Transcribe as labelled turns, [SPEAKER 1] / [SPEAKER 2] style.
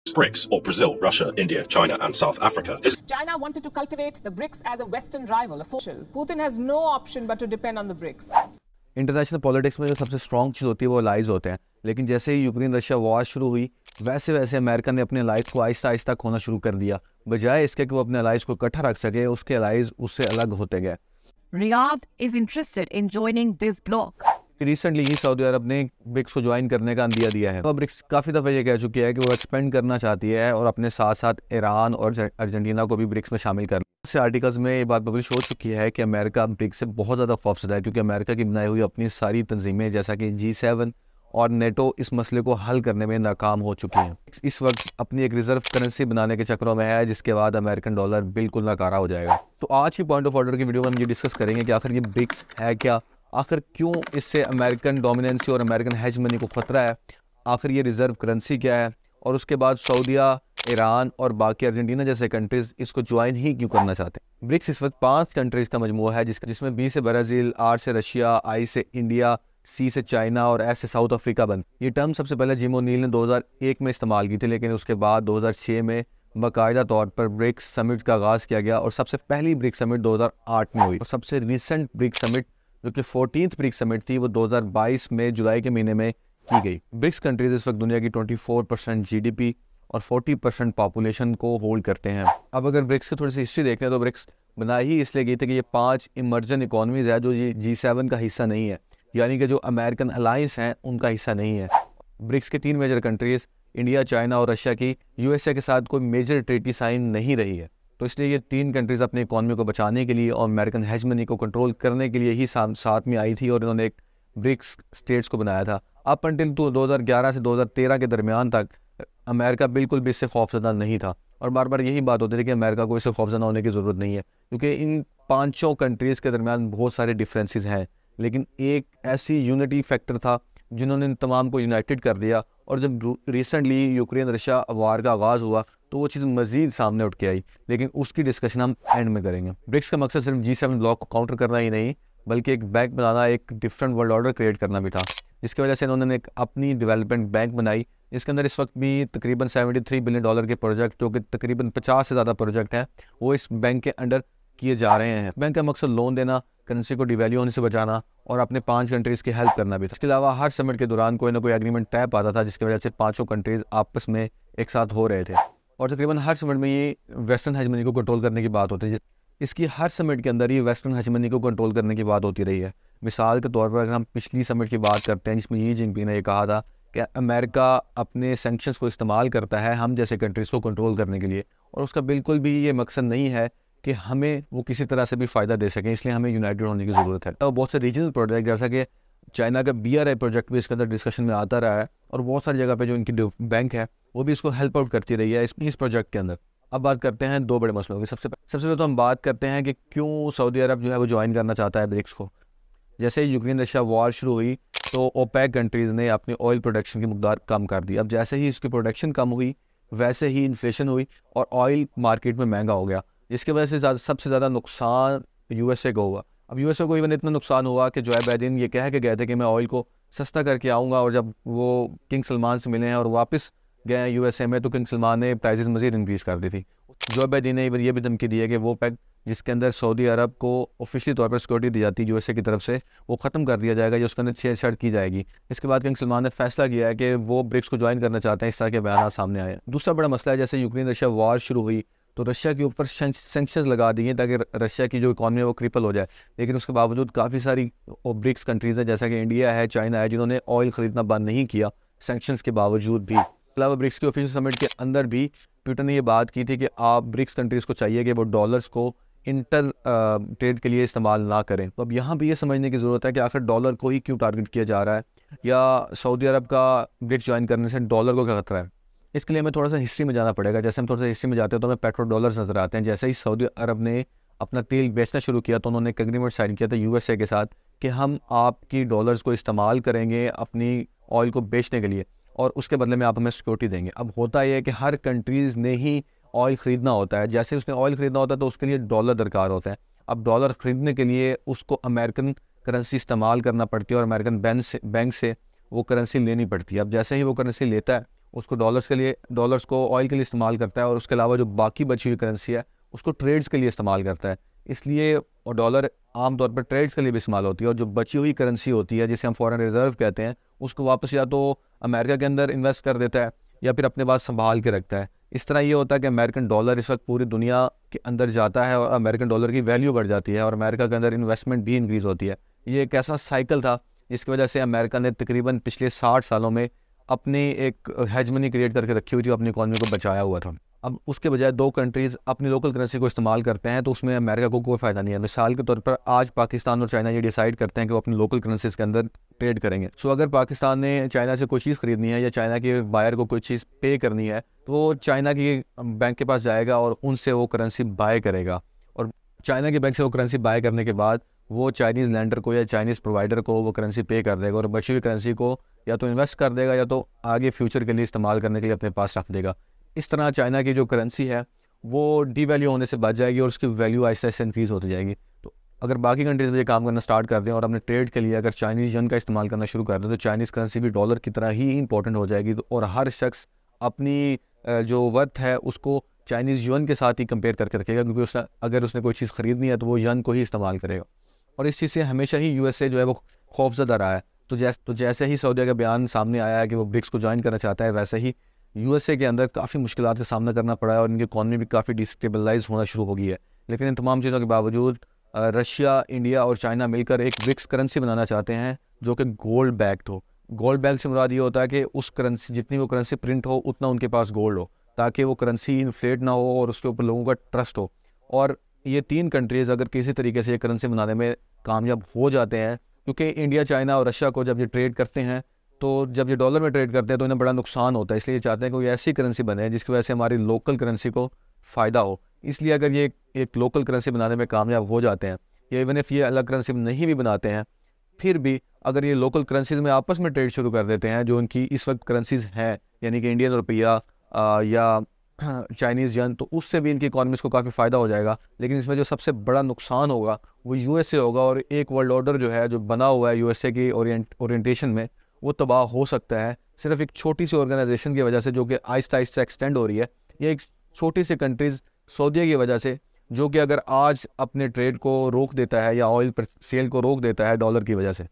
[SPEAKER 1] BRICS, or Brazil, Russia, India, China, and South Africa, is
[SPEAKER 2] China wanted to cultivate the BRICS as a Western rival, a foe. Putin has no option but to depend on the BRICS.
[SPEAKER 3] International politics में जो सबसे strong चीज़ होती है वो allies होते हैं, लेकिन जैसे ही यूक्रेन रशिया वॉर शुरू हुई वैसे वैसे अमेरिका ने अपने अलाइज को आहिस्ता आहिस्ता खोना शुरू कर दिया। बजाय इसके कि वो अपने अलाइज को इकट्ठा रख सके, उसके अलाइज उससे अलग होते गए।
[SPEAKER 4] Riyadh is interested in joining this bloc.
[SPEAKER 3] Recently ही सऊदी अरब ने ब्रिक्स को ज्वाइन करने का अंदिया दिया है। तो ब्रिक्स काफ़ी दफ़ा ये कह चुकी है कि वो एक्सपेंड करना चाहती है और अपने साथ साथ ईरान और अर्जेंटीना को भी ब्रिक्स में शामिल कर। से आर्टिकल्स में ये बात पब्लिश हो चुकी है कि अमेरिका ब्रिक्स से बहुत ज़्यादा खौफजदा है, क्योंकि अमेरिका की बनाई हुई अपनी सारी तंजीमें जैसा कि G7 और नेटो इस मसले को हल करने में नाकाम हो चुकी हैं। इस वक्त अपनी एक रिजर्व करेंसी बनाने के चक्करों में है, जिसके बाद अमेरिकन डॉलर बिल्कुल नाकारा हो जाएगा। तो आज की पॉइंट ऑफ ऑर्डर की वीडियो में हम ये डिस्कस करेंगे कि आखिर ये ब्रिक्स है क्या, आखिर क्यों इससे अमेरिकन डोमिनेंसी और अमेरिकन हेज मनी को खतरा है, आखिर ये रिजर्व करेंसी क्या है, और उसके बाद सऊदीया, ईरान और बाकी अर्जेंटीना जैसे कंट्रीज इसको ज्वाइन ही क्यों करना चाहते हैं। ब्रिक्स इस वक्त 5 कंट्रीज का मजमूआ है, जिसमें B से ब्राज़ील, R से रशिया, I से इंडिया, C से चाइना और S से साउथ अफ्रीका बन। ये टर्म सबसे पहले जिम ओ'नील ने 2001 में इस्तेमाल की थी, लेकिन उसके बाद 2006 में बाकायदा तौर पर ब्रिक्स समिट का आगाज़ किया गया और सबसे पहली ब्रिक्स समिट 2008 में हुई। और सबसे रिसेंट ब्रिक्स समिट जो कि 14th ब्रिक्स समिट थी वो 2022 में जुलाई के महीने में की गई। ब्रिक्स कंट्रीज इस वक्त दुनिया की 24% GDP और 40% पॉपुलेशन को होल्ड करते हैं। अब अगर ब्रिक्स की थोड़ी सी हिस्ट्री देखते हैं तो ब्रिक्स बनाई ही इसलिए गई थी कि ये 5 इमर्जन इकोनॉमीज है जो ये G7 का हिस्सा नहीं है, यानी कि जो अमेरिकन अलायंस हैं उनका हिस्सा नहीं है। ब्रिक्स के 3 मेजर कंट्रीज इंडिया, चाइना और रशिया की USA के साथ कोई मेजर ट्रीटी साइन नहीं रही है, तो इसलिए ये 3 कंट्रीज़ अपनी इकॉनमी को बचाने के लिए और अमेरिकन हेज मनी को कंट्रोल करने के लिए ही साथ में आई थी और इन्होंने एक ब्रिक्स स्टेट्स को बनाया था। अप अंटिल 2011 से 2013 के दरमियान तक अमेरिका बिल्कुल भी इससे खौफजदा नहीं था, और बार बार यही बात होती थी कि अमेरिका को इससे खौफजदा होने की ज़रूरत नहीं है, क्योंकि इन 5 कंट्रीज़ के दरमियान बहुत सारे डिफरेंसेस हैं, लेकिन एक ऐसी यूनिटी फैक्टर था जिन्होंने इन तमाम को यूनाइटेड कर दिया। और जब रिसेंटली यूक्रेन रशिया वार का आगाज़ हुआ तो वो चीज़ मज़ीद सामने उठ के आई, लेकिन उसकी डिस्कशन हम एंड में करेंगे। ब्रिक्स का मकसद सिर्फ G7 ब्लॉक को काउंटर करना ही नहीं, बल्कि एक बैंक बनाना, एक डिफरेंट वर्ल्ड ऑर्डर क्रिएट करना भी था, जिसकी वजह से इन्होंने एक अपनी डेवलपमेंट बैंक बनाई। इसके अंदर इस वक्त भी तकरीबन $73 बिलियन के प्रोजेक्ट, जो कि तकरीबन 50 से ज़्यादा प्रोजेक्ट हैं, वो इस बैंक के अंडर किए जा रहे हैं। बैंक का मकसद लोन देना, करेंसी को डिवैल्यू होने से बचाना और अपने 5 कंट्रीज़ की हेल्प करना भी था। इसके अलावा हर समिट के दौरान कोई ना कोई एग्रीमेंट तय पाता था, जिसकी वजह से 5 कंट्रीज़ आपस में एक साथ हो रहे थे, और तकरीबन हर समिट में ये वेस्टर्न हेज मनी को कंट्रोल करने की बात होती है। इसकी हर समिट के अंदर ये वेस्टर्न हेज मनी को कंट्रोल करने की बात होती रही है। मिसाल के तौर पर अगर हम पिछली समिट की बात करते हैं, जिसमें शी जिनपिंग ने ये कहा था कि अमेरिका अपने सैंक्शंस को इस्तेमाल करता है हम जैसे कंट्रीज़ को कंट्रोल करने के लिए, और उसका बिल्कुल भी ये मकसद नहीं है कि हमें वो किसी तरह से भी फ़ायदा दे सकें, इसलिए हमें यूनाइटेड होने की ज़रूरत है। तो बहुत से रीजनल प्रोजेक्ट जैसा कि चाइना का BRI प्रोजेक्ट भी इसके अंदर डिस्कशन में आता रहा है, और बहुत सारी जगह पे जो इनकी बैंक है वो भी इसको हेल्प आउट करती रही है इस प्रोजेक्ट के अंदर। अब बात करते हैं 2 बड़े मसलों की। सबसे पहले तो हम बात करते हैं कि क्यों सऊदी अरब जो है वो ज्वाइन करना चाहता है ब्रिक्स को। जैसे ही यूक्रेन रशिया वॉर शुरू हुई तो OPEC कंट्रीज़ ने अपनी ऑयल प्रोडक्शन की मकदार कम कर दी। अब जैसे ही इसकी प्रोडक्शन कम हुई वैसे ही इन्फ्लेशन हुई और ऑयल मार्केट में महंगा हो गया, जिसकी वजह से सबसे ज़्यादा नुकसान USA को हुआ। अब USA को इवन इतना नुकसान हुआ कि जो बाइडेन ये कह के गए थे कि मैं ऑयल को सस्ता करके आऊँगा, और जब वो किंग सलमान से मिले हैं और वापस गए हैं USA में तो किंग सलमान ने प्राइसेस मज़ीद इंक्रीज़ कर दी थी। जो बाइडेन ने ये भी धमकी दी है कि वो पैक जिसके अंदर सऊदी अरब को ऑफिशियली तौर पर सिक्योरिटी दी जाती है USA की तरफ से, वो ख़त्म कर दिया जाएगा या उसके अंदर छेड़छाड़ की जाएगी। इसके बाद किंग सलमान ने फैसला किया है कि वो ब्रिक्स को ज्वाइन करना चाहते हैं। इस तरह के बयान सामने आए। दूसरा बड़ा मसला है, जैसे यूक्रेन रशिया वार शुरू हुई तो रशिया के ऊपर सैंक्शंस लगा दिए ताकि रशिया की जो इकॉनमी है वो क्रिपल हो जाए, लेकिन उसके बावजूद काफ़ी सारी ब्रिक्स कंट्रीज़ है जैसा कि इंडिया है, चाइना है, जिन्होंने ऑयल ख़रीदना बंद नहीं किया सैंक्शंस के बावजूद भी। अलावा ब्रिक्स के ऑफिशियल समिट के अंदर भी ट्विटर ने ये बात की थी कि आप ब्रिक्स कंट्रीज़ को चाहिए कि वो डॉलर्स को इंटर ट्रेड के लिए इस्तेमाल ना करें। तो अब यहाँ भी ये समझने की ज़रूरत है कि आखिर डॉलर को ही क्यों टारगेट किया जा रहा है, या सऊदी अरब का ब्रिक्स ज्वाइन करने से डॉलर को क्या खतरा है। इसके लिए हमें थोड़ा सा हिस्ट्री में जाना पड़ेगा। जैसे हम थोड़ा सा हिस्ट्री में जाते हैं तो हमें पेट्रो डॉलर्स नज़र आते हैं। जैसे ही सऊदी अरब ने अपना तेल बेचना शुरू किया तो उन्होंने एक एग्रीमेंट साइन किया था USA के साथ कि हम आपकी डॉलर्स को इस्तेमाल करेंगे अपनी ऑयल को बेचने के लिए, और उसके बदले में आप हमें सिक्योरिटी देंगे। अब होता यह है कि हर कंट्रीज़ ने ही ऑयल ख़रीदना होता है, जैसे उसने ऑयल ख़रीदना होता है तो उसके लिए डॉलर दरकार होता है। अब डॉलर ख़रीदने के लिए उसको अमेरिकन करेंसी इस्तेमाल करना पड़ती है और अमेरिकन बैंक से वो करेंसी लेनी पड़ती है। अब जैसे ही वो करेंसी लेता है उसको डॉलर्स को ऑयल के लिए इस्तेमाल करता है, और उसके अलावा जो बाकी बची हुई करेंसी है उसको ट्रेड्स के लिए इस्तेमाल करता है। इसलिए और डॉलर आमतौर पर ट्रेड्स के लिए भी इस्तेमाल होती है, और जो बची हुई करेंसी होती है जिसे हम फॉरेन रिजर्व कहते हैं, उसको वापस या तो अमेरिका के अंदर इन्वेस्ट कर देता है या फिर अपने पास संभाल के रखता है। इस तरह ये होता है कि अमेरिकन डॉलर इस वक्त पूरी दुनिया के अंदर जाता है और अमेरिकन डॉलर की वैल्यू बढ़ जाती है, और अमेरिका के अंदर इन्वेस्टमेंट भी इंक्रीज़ होती है। ये एक ऐसा साइकिल था जिसकी वजह से अमेरिका ने तकरीबन पिछले 60 सालों में अपनी एक हेजमनी क्रिएट करके रखी हुई थी, अपनी इकॉनमी को बचाया हुआ था। अब उसके बजाय दो कंट्रीज़ अपनी लोकल करेंसी को इस्तेमाल करते हैं, तो उसमें अमेरिका को कोई फ़ायदा नहीं है। मिसाल के तौर पर आज पाकिस्तान और चाइना ये डिसाइड करते हैं कि वो अपनी लोकल करेंसीज के अंदर ट्रेड करेंगे। सो अगर पाकिस्तान ने चाइना से कोई चीज़ ख़रीदनी है या चाइना के बायर को कोई चीज़ पे करनी है, तो वो चाइना की बैंक के पास जाएगा और उनसे वो करेंसी बाय करेगा, और चाइना के बैंक से वो करेंसी बाय करने के बाद वो चाइनीज़ लैंडर को या चाइनीज़ प्रोवाइडर को वो करेंसी पे कर देगा, और बची हुई करेंसी को या तो इन्वेस्ट कर देगा या तो आगे फ्यूचर के लिए इस्तेमाल करने के लिए अपने पास रख देगा। इस तरह चाइना की जो करेंसी है वो डीवैल्यू होने से बच जाएगी और उसकी वैल्यू आहिस्ता आहिस्ता इंक्रीज़ होती जाएगी। तो अगर बाकी कंट्रीज में ये काम करना स्टार्ट कर दें और अपने ट्रेड के लिए अगर चाइनीज़ यन का इस्तेमाल करना शुरू कर दें, तो चाइनीज़ करेंसी भी डॉलर की तरह ही इंपॉर्टेंट हो जाएगी, और हर शख्स अपनी जो वर्थ है उसको चाइनीज़ युआन के साथ ही कंपेयर करके रखेगा, क्योंकि अगर उसने कोई चीज़ ख़रीदनी है तो वो यन को ही इस्तेमाल करेगा। और इस चीज़ से हमेशा ही यूएसए जो है वो खौफजदा रहा है। तो जैसे ही सऊदी का बयान सामने आया है कि वो ब्रिक्स को ज्वाइन करना चाहता है, वैसे ही यूएसए के अंदर काफ़ी मुश्किलात का सामना करना पड़ा है और इनकी इकॉनमी भी काफ़ी डिस्टेबलाइज होना शुरू हो गई है। लेकिन इन तमाम चीज़ों के बावजूद रशिया, इंडिया और चाइना मिलकर एक ब्रिक्स करेंसी बनाना चाहते हैं जो कि गोल्ड बैक्ड हो। गोल्ड बैक्ड से मुराद ये होता है कि उस करेंसी जितनी वो करेंसी प्रिंट हो उतना उनके पास गोल्ड हो, ताकि वो करेंसी इन्फ्लेट ना हो और उसके ऊपर लोगों का ट्रस्ट हो। और ये तीन कंट्रीज़ अगर किसी तरीके से ये करेंसी बनाने में कामयाब हो जाते हैं, क्योंकि इंडिया, चाइना और रशिया को जब ये ट्रेड करते हैं, तो जब ये डॉलर में ट्रेड करते हैं तो इन्हें बड़ा नुकसान होता है, इसलिए ये चाहते हैं कि कोई ऐसी करेंसी बने जिसकी वजह से हमारी लोकल करेंसी को फ़ायदा हो। इसलिए अगर ये एक लोकल करेंसी बनाने में कामयाब हो जाते हैं, या इवन इफ़ ये अलग करेंसी नहीं भी बनाते हैं, फिर भी अगर ये लोकल करेंसीज में आपस में ट्रेड शुरू कर देते हैं, जो इनकी इस वक्त करेंसीज हैं, यानी कि इंडियन रुपया या चाइनीज़ यन, तो उससे भी इनकी इकॉनमीज़ को काफ़ी फ़ायदा हो जाएगा। लेकिन इसमें जो सबसे बड़ा नुकसान होगा वो यूएसए होगा, और एक वर्ल्ड ऑर्डर जो है, जो बना हुआ है यूएसए की ओरिएंटेशन में, वो तबाह हो सकता है सिर्फ एक छोटी सी ऑर्गेनाइजेशन की वजह से, जो कि आहिस्ता आहिस्ता एक्सटेंड हो रही है, या एक छोटी सी कंट्रीज़ सऊदी की वजह से, जो कि अगर आज अपने ट्रेड को रोक देता है या ऑयल सेल को रोक देता है डॉलर की वजह से।